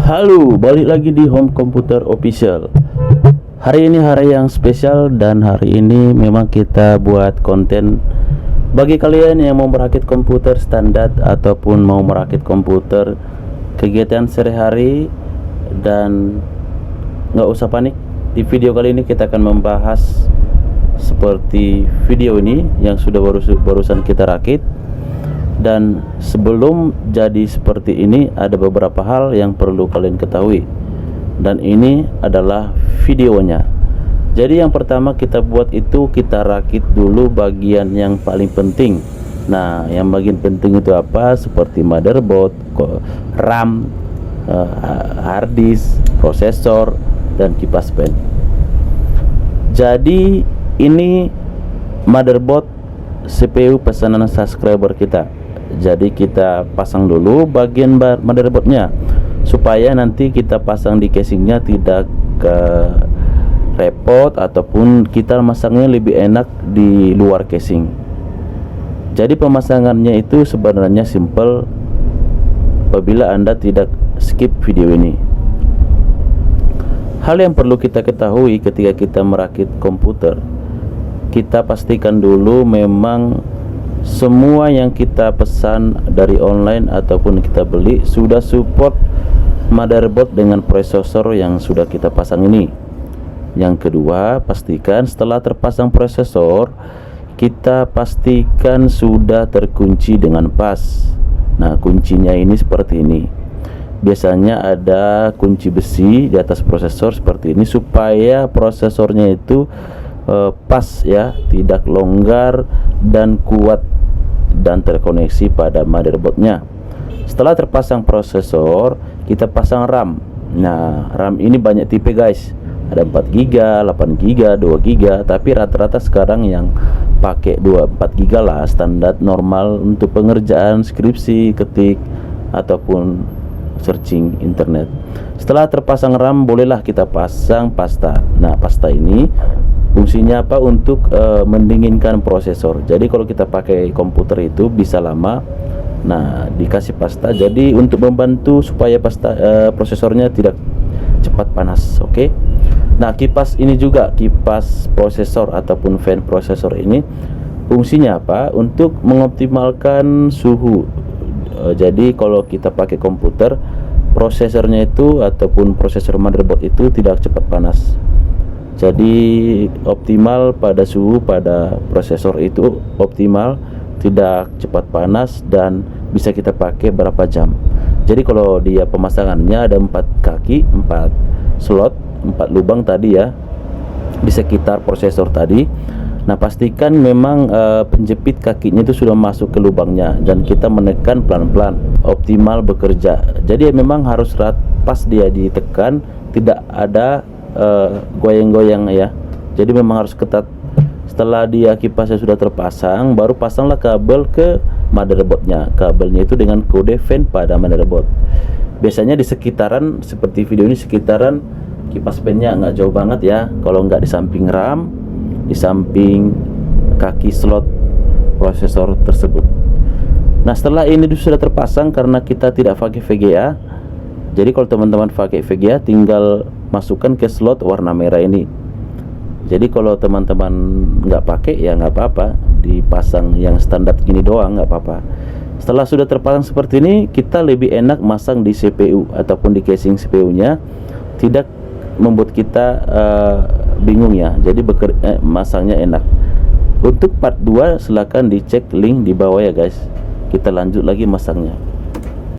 Halo, balik lagi di Home Computer Official. Hari ini hari yang spesial dan hari ini memang kita buat konten bagi kalian yang mau merakit komputer standar ataupun mau merakit komputer kegiatan sehari-hari. Dan nggak usah panik, di video kali ini kita akan membahas seperti video ini yang sudah barusan kita rakit. Dan sebelum jadi seperti ini ada beberapa hal yang perlu kalian ketahui, dan ini adalah videonya. Jadi yang pertama kita buat itu, kita rakit dulu bagian yang paling penting. Nah, yang bagian penting itu apa? Seperti motherboard, RAM, hard disk, prosesor, dan kipas pen. Jadi ini motherboard CPU pesanan subscriber kita. Jadi kita pasang dulu bagian motherboardnya supaya nanti kita pasang di casingnya tidak repot, ataupun kita masangnya lebih enak di luar casing. Jadi pemasangannya itu sebenarnya simple apabila Anda tidak skip video ini. Hal yang perlu kita ketahui ketika kita merakit komputer, kita pastikan dulu memang semua yang kita pesan dari online ataupun kita beli sudah support motherboard dengan prosesor yang sudah kita pasang ini. Yang kedua, pastikan setelah terpasang prosesor, kita pastikan sudah terkunci dengan pas. Nah, kuncinya ini seperti ini. Biasanya ada kunci besi di atas prosesor seperti ini supaya prosesornya itu pas ya, tidak longgar dan kuat dan terkoneksi pada motherboardnya. Setelah terpasang prosesor, kita pasang RAM. Nah, RAM ini banyak tipe guys, ada 4GB, 8GB, 2GB, tapi rata-rata sekarang yang pakai 24GB lah, standar normal untuk pengerjaan skripsi, ketik, ataupun searching internet. Setelah terpasang RAM, bolehlah kita pasang pasta. Nah, pasta ini fungsinya apa? Untuk mendinginkan prosesor. Jadi kalau kita pakai komputer itu bisa lama. Nah, dikasih pasta jadi untuk membantu supaya prosesornya tidak cepat panas. Oke. Nah, kipas ini juga, kipas prosesor ataupun fan prosesor ini fungsinya apa? Untuk mengoptimalkan suhu. Jadi kalau kita pakai komputer, prosesornya itu ataupun prosesor motherboard itu tidak cepat panas. Jadi optimal pada suhu pada prosesor itu optimal, tidak cepat panas, dan bisa kita pakai berapa jam. Jadi kalau dia pemasangannya ada 4 kaki, 4 slot, 4 lubang tadi ya di sekitar prosesor tadi. Nah, pastikan memang penjepit kakinya itu sudah masuk ke lubangnya dan kita menekan pelan-pelan, optimal bekerja. Jadi memang harus pas dia ditekan, tidak ada goyang-goyang ya. Jadi memang harus ketat. Setelah dia kipasnya sudah terpasang, baru pasanglah kabel ke motherboardnya. Kabelnya itu dengan kode fan pada motherboard. Biasanya di sekitaran seperti video ini, sekitaran kipas pennya, nggak jauh banget ya. Kalau nggak di samping RAM, di samping kaki slot prosesor tersebut. Nah, setelah ini sudah terpasang, karena kita tidak pakai VGA. Jadi kalau teman-teman pakai VGA, tinggal masukkan ke slot warna merah ini. Jadi kalau teman-teman nggak pakai ya nggak apa-apa, dipasang yang standar gini doang nggak apa-apa. Setelah sudah terpasang seperti ini, kita lebih enak masang di CPU ataupun di casing CPU-nya, tidak membuat kita bingung ya. Jadi masangnya enak. Untuk part 2 silahkan dicek link di bawah ya guys. Kita lanjut lagi masangnya.